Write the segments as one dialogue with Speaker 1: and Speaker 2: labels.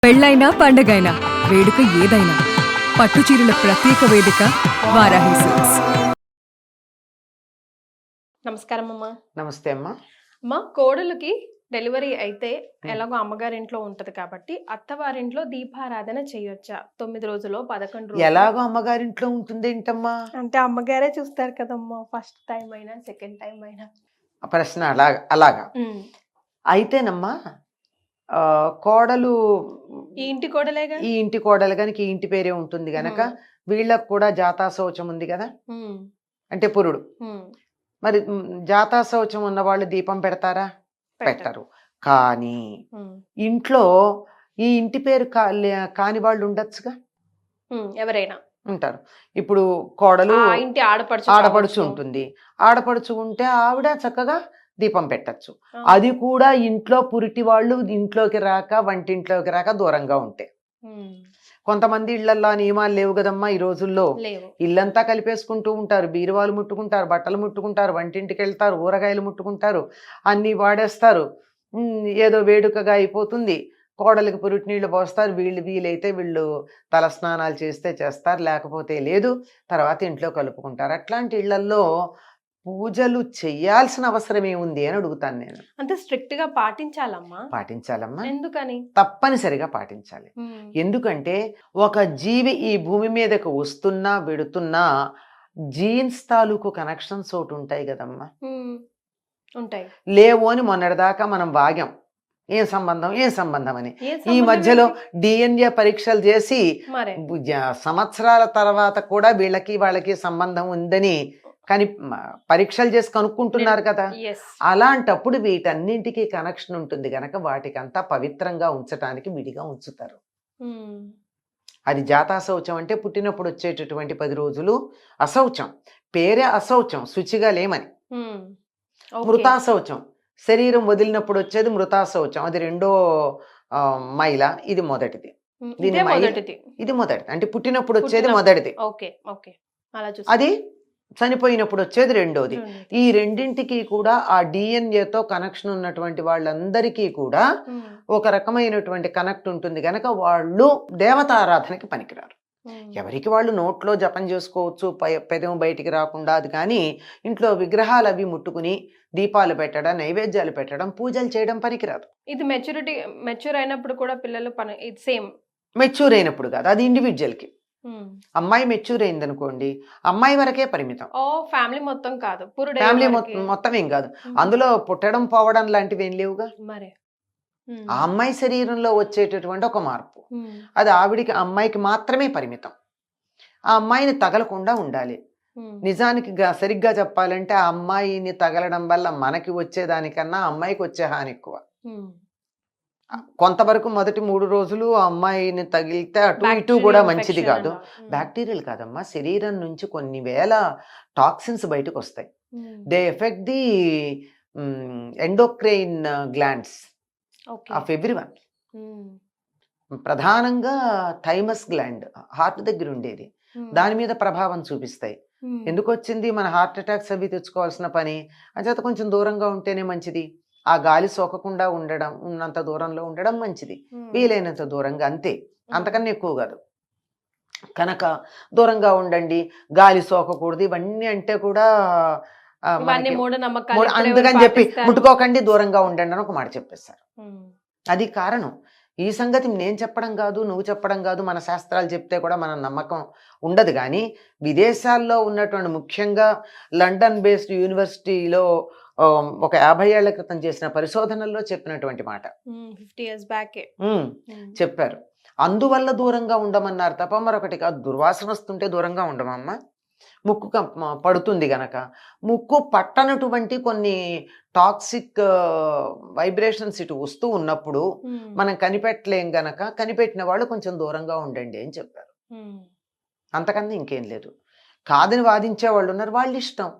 Speaker 1: పెళ్ళైనా పండగైనా వేడుక ఏదైనా పట్టుచీరల ప్రత్యేక వేదిక వారాహి సిల్క్స్.
Speaker 2: నమస్కారం అమ్మా.
Speaker 3: నమస్తే అమ్మా.
Speaker 2: అమ్మా, కోడలికి డెలివరీ అయితే ఎలాగో అమ్మగారింట్లో ఉంటది కాబట్టి అత్తవారింట్లో దీపారాధన చేయొచ్చా? 9 రోజులు 11 రోజులు
Speaker 3: ఎలాగో అమ్మగారింట్లో ఉంటుంది ఏంటమ్మా?
Speaker 2: అంటే అమ్మగారే చూస్తారు కదమ్మా, ఫస్ట్ టైం అయినా సెకండ్ టైం అయినా.
Speaker 3: ఆ ప్రశ్న అలాగా అయితేనమ్మా, కోడలు
Speaker 2: ఈ ఇంటి కోడలేగా,
Speaker 3: ఈ ఇంటి కోడలు గనక ఈ ఇంటి పేరే ఉంటుంది గనక వీళ్ళకు కూడా జాతా శౌచం ఉంది కదా, అంటే పురుడు. మరి జాతా శౌచం ఉన్న వాళ్ళు దీపం పెడతారా? పెట్టరు. కానీ ఇంట్లో ఈ ఇంటి పేరు కాని వాళ్ళు ఉండొచ్చుగా,
Speaker 2: ఎవరైనా
Speaker 3: ఉంటారు. ఇప్పుడు కోడలు
Speaker 2: ఇంటి
Speaker 3: ఆడపడుచు ఉంటుంది. ఆడపడుచు ఉంటే ఆవిడ చక్కగా దీపం పెట్టచ్చు. అది కూడా ఇంట్లో పురిటి వాళ్ళు ఇంట్లోకి రాక, వంటింట్లోకి రాక దూరంగా ఉంటే. కొంతమంది ఇళ్లల్లో నియమాలు లేవు కదమ్మా ఈ రోజుల్లో. ఇల్లంతా కలిపేసుకుంటూ ఉంటారు, బీరువాలు ముట్టుకుంటారు, బట్టలు ముట్టుకుంటారు, వంటింటికి వెళ్తారు, ఊరగాయలు ముట్టుకుంటారు, అన్ని వాడేస్తారు. ఏదో వేడుకగా అయిపోతుంది. కోడలికి పురిటి నీళ్లు పోస్తారు. వీలైతే వీళ్ళు తల స్నానాలు చేస్తే చేస్తారు, లేకపోతే లేదు. తర్వాత ఇంట్లో కలుపుకుంటారు. అట్లాంటి ఇళ్లల్లో పూజలు చెయ్యాల్సిన అవసరం ఏముంది అని అడుగుతాను నేను.
Speaker 2: అంతే స్ట్రిక్ట్ గా పాటించాలమ్మా?
Speaker 3: పాటించాలమ్మా.
Speaker 2: ఎందుకని?
Speaker 3: తప్పనిసరిగా పాటించాలి. ఎందుకంటే ఒక జీవి ఈ భూమి మీదకు వస్తున్నా వెడుతున్నా జీన్స్ తాలూకు కనెక్షన్స్ ఒకటి ఉంటాయి కదమ్మా.
Speaker 2: ఉంటాయి.
Speaker 3: లేవు అని మొన్నటిదాకా మనం వాగాం, ఏం సంబంధం అని. ఈ మధ్యలో DNA పరీక్షలు చేసి సంవత్సరాల తర్వాత కూడా వాళ్ళకి సంబంధం ఉందని కానీ పరీక్షలు చేసి కనుక్కుంటున్నారు కదా. అలాంటప్పుడు వీటన్నింటికి కనెక్షన్ ఉంటుంది గనక వాటికంతా పవిత్రంగా ఉంచటానికి విడిగా ఉంచుతారు. అది జాతా శౌచం అంటే పుట్టినప్పుడు వచ్చేటటువంటి 10 రోజులు అశౌచం, పేరే అశౌచం, శుచిగా లేమని. మృతాశౌచం శరీరం వదిలినప్పుడు వచ్చేది మృతాశౌచం, అది రెండో మైల, ఇది మొదటిది. ఇది మొదటిది అంటే పుట్టినప్పుడు వచ్చేది మొదటిది, అది చనిపోయినప్పుడు వచ్చేది రెండోది. ఈ రెండింటికి కూడా ఆ DNAతో కనెక్షన్ ఉన్నటువంటి వాళ్ళందరికీ కూడా ఒక రకమైనటువంటి కనెక్ట్ ఉంటుంది గనక వాళ్ళు దేవతారాధనకి పనికిరారు. ఎవరికి వాళ్ళు నోట్లో జపం చేసుకోవచ్చు, పెదం బయటికి రాకుండా. అది కానీ ఇంట్లో విగ్రహాలు అవి ముట్టుకుని దీపాలు పెట్టడం, నైవేద్యాలు పెట్టడం, పూజలు చేయడం పనికిరాదు.
Speaker 2: ఇది మెచ్యూర్ అయినప్పుడు కూడా పిల్లలు సేమ్
Speaker 3: మెచ్యూర్ అయినప్పుడు కాదు, అది ఇండివిజువల్కి. అమ్మాయి మెచ్యూర్ అయింది అనుకోండి, అమ్మాయి వరకే పరిమితం.
Speaker 2: ఫ్యామిలీ మొత్తం కాదు,
Speaker 3: ఫ్యామిలీ మొత్తం ఏం కాదు. అందులో పుట్టడం పోవడం లాంటివి ఏం లేవుగా. ఆ అమ్మాయి శరీరంలో వచ్చేటటువంటి ఒక మార్పు, అది అమ్మాయికి మాత్రమే పరిమితం. ఆ అమ్మాయిని తగలకుండా ఉండాలి. నిజానికి సరిగ్గా చెప్పాలంటే ఆ అమ్మాయిని తగలడం వల్ల మనకి వచ్చేదానికన్నా అమ్మాయికి వచ్చే హాని ఎక్కువ. కొంతవరకు మొదటి 3 రోజులు ఆ అమ్మాయిని తగిలితే అటు ఇటు కూడా మంచిది కాదు. బ్యాక్టీరియాలు కాదమ్మా, శరీరం నుంచి కొన్ని వేల టాక్సిన్స్ బయటకు వస్తాయి. They effect the endocrine glands of everyone. ప్రధానంగా థైమస్ గ్లాండ్ హార్ట్ దగ్గర ఉండేది, దాని మీద ప్రభావం చూపిస్తాయి. ఎందుకు వచ్చింది? మన హార్ట్ అటాక్స్ అవి తెచ్చుకోవాల్సిన పని. అంచేత కొంచెం దూరంగా ఉంటేనే మంచిది. ఆ గాలి సోకకుండా ఉన్నంత దూరంలో ఉండడం మంచిది, వీలైనంత దూరంగా, అంతే, అంతకన్నా ఎక్కువ కాదు. కనుక దూరంగా ఉండండి, గాలి సోకకూడదు, ఇవన్నీ అంటే కూడా అందుకని చెప్పి ముట్టుకోకండి, దూరంగా ఉండండి అని ఒక మాట చెప్పేస్తారు. అది కారణం. ఈ సంగతి నేను చెప్పడం కాదు, నువ్వు చెప్పడం కాదు, మన శాస్త్రాలు చెప్తే కూడా మన నమ్మకం ఉండదు. కానీ విదేశాల్లో ఉన్నటువంటి, ముఖ్యంగా లండన్ బేస్డ్ యూనివర్సిటీలో ఒక 50 ఏళ్ల క్రితం చేసిన పరిశోధనల్లో చెప్పినటువంటి మాట,
Speaker 2: 50 years back
Speaker 3: చెప్పారు. అందువల్ల దూరంగా ఉండమన్నారు తప్ప మరొకటి కాదు. దుర్వాసన వస్తుంటే దూరంగా ఉండమమ్మా. ముక్కు పడుతుంది గనక, ముక్కు పట్టనటువంటి కొన్ని టాక్సిక్ వైబ్రేషన్స్ ఇటు వస్తూ ఉన్నప్పుడు మనం కనిపెట్టలేం గనక, కనిపెట్టిన వాళ్ళు కొంచెం దూరంగా ఉండండి అని చెప్పారు. అంతకన్నా ఇంకేం లేదు. కాదని వాదించే వాళ్ళు ఉన్నారు, వాళ్ళ ఇష్టం,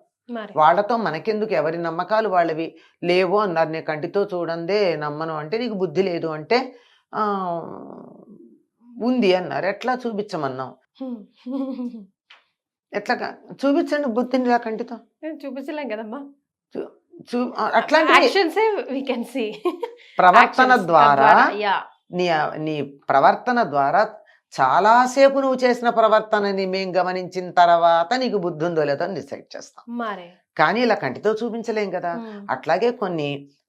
Speaker 3: వాళ్ళతో మనకెందుకు, ఎవరి నమ్మకాలు వాళ్ళవి. లేవు అన్నారు, నేను కంటితో చూడందే నమ్మను అంటే, నీకు బుద్ధి లేదు అంటే ఉంది అన్నారు. ఎట్లా చూపించమన్నాం? ఎట్లా చూపించండి బుద్ధిని, కంటితో
Speaker 2: చూపించలేం కదమ్మా.
Speaker 3: అట్లాంటి ప్రవర్తన ద్వారా నీ నీ ప్రవర్తన ద్వారా చాలాసేపు నువ్వు చేసిన ప్రవర్తనని మేము గమనించిన తర్వాత నీకు బుద్ధి ఉందో లేదో డిసైడ్ చేస్తాం.
Speaker 2: మరే
Speaker 3: కానీ ఇలా కంటితో చూపించలేం కదా. అట్లాగే కొన్ని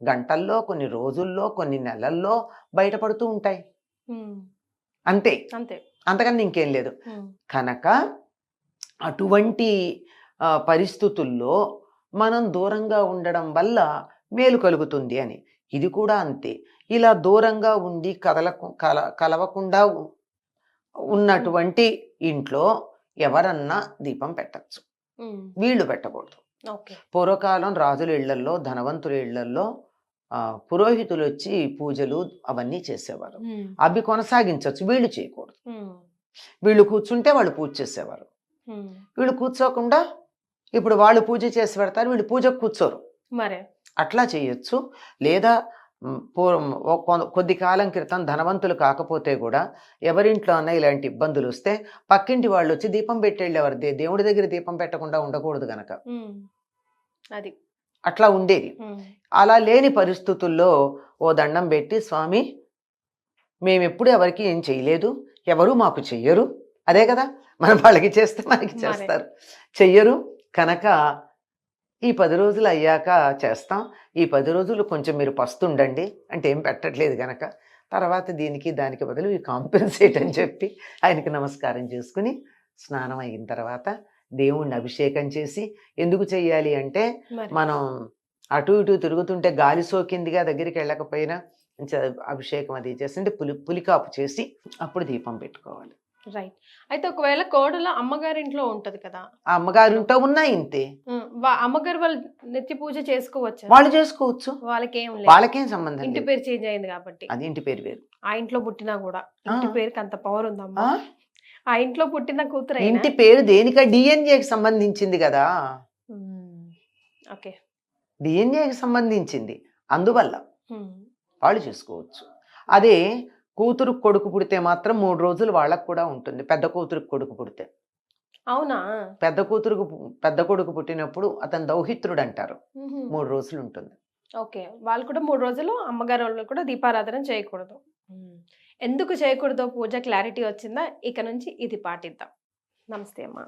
Speaker 3: గంటల్లో, కొన్ని రోజుల్లో, కొన్ని నెలల్లో బయటపడుతూ ఉంటాయి. అంతే,
Speaker 2: అంతే,
Speaker 3: అంతకన్నా ఇంకేం లేదు. కనుక అటువంటి పరిస్థితుల్లో మనం దూరంగా ఉండడం వల్ల మేలు కలుగుతుంది అని. ఇది కూడా అంతే. ఇలా దూరంగా ఉండి కలవకుండా ఉన్నటువంటి ఇంట్లో ఎవరన్నా దీపం పెట్టచ్చు, వీళ్ళు పెట్టకూడదు. పూర్వకాలం రాజుల ఇళ్లల్లో, ధనవంతుల ఇళ్లల్లో పురోహితులు వచ్చి పూజలు అవన్నీ చేసేవారు. అవి కొనసాగించవచ్చు, వీళ్ళు చేయకూడదు. వీళ్ళు కూర్చుంటే వాళ్ళు పూజ చేసేవారు, వీళ్ళు కూర్చోకుండా ఇప్పుడు వాళ్ళు పూజ చేసి పెడతారు, వీళ్ళు పూజకు కూర్చోరు.
Speaker 2: మరే
Speaker 3: అట్లా చేయొచ్చు. లేదా కొద్ది కాలం క్రితం ధనవంతులు కాకపోతే కూడా ఎవరింట్లో అన్నా ఇలాంటి ఇబ్బందులు వస్తే పక్కింటి వాళ్ళు వచ్చి దీపం పెట్టేళ్ళేవారు. దేవుడి దగ్గర దీపం పెట్టకుండా ఉండకూడదు గనక
Speaker 2: అది
Speaker 3: అట్లా ఉండేది. అలా లేని పరిస్థితుల్లో ఓ దండం పెట్టి, స్వామి మేమెప్పుడు ఎవరికి ఏం చేయలేదు, ఎవరు మాకు చెయ్యరు, అదే కదా మనం వాళ్ళకి చేస్తే మనకి చేస్తారు, చెయ్యరు కనుక ఈ 10 రోజులు అయ్యాక చేస్తాం, ఈ 10 రోజులు కొంచెం మీరు పస్తుండండి అంటే ఏం పెట్టట్లేదు కనుక తర్వాత దీనికి దానికి బదులు ఈ కాంపెన్సేట్ అని చెప్పి ఆయనకి నమస్కారం చేసుకుని స్నానం అయిన తర్వాత దేవుణ్ణి అభిషేకం చేసి, ఎందుకు చెయ్యాలి అంటే మనం అటు ఇటు తిరుగుతుంటే గాలి సోకిందిగా దగ్గరికి వెళ్ళకపోయినా అభిషేకం అది చేస్తుంటే పులికాపు చేసి అప్పుడు దీపం పెట్టుకోవాలి.
Speaker 2: రైట్. అయితే ఒకవేళ కోడల అమ్మగారింట్లో ఉంటది కదా,
Speaker 3: ఆ అమ్మగారింట్లో ఉన్నా ఇంతే,
Speaker 2: అమ్మగారు వాళ్ళు నిత్య పూజ చేసుకోవచ్చు,
Speaker 3: వాళ్ళు చేసుకోవచ్చు, వాళ్ళకేం సంబంధం,
Speaker 2: ఇంటి పేరు చేంజ్ అయింది కాబట్టి.
Speaker 3: అది ఇంటి పేరు వేరు.
Speaker 2: ఆ ఇంట్లో పుట్టినా కూడా ఇంటి పేరుకి అంత పవర్ ఉందమ్మా. ఆ ఇంట్లో పుట్టిన కూతురు
Speaker 3: ఇంటి పేరు దేనిక డిఎన్ఏకి సంబంధించింది కదా.
Speaker 2: ఓకే,
Speaker 3: డిఎన్ఏకి సంబంధించింది, అందువల్ల వాళ్ళు చేసుకోవచ్చు. అదే కూతురు కొడుకు పుడితే మాత్రం 3 రోజులు వాళ్ళకు కూడా ఉంటుంది. పెద్ద కూతురుకు కొడుకు పుడితే.
Speaker 2: అవునా?
Speaker 3: పెద్ద కొడుకు పుట్టినప్పుడు అతను దౌహిత్రుడు అంటారు, 3 రోజులు ఉంటుంది.
Speaker 2: ఓకే, వాళ్ళు కూడా 3 రోజులు అమ్మగారు వాళ్ళు కూడా దీపారాధన చేయకూడదు. ఎందుకు చేయకూడదో పూజ క్లారిటీ వచ్చిందా? ఇక నుంచి ఇది పాటిద్దాం. నమస్తే అమ్మా.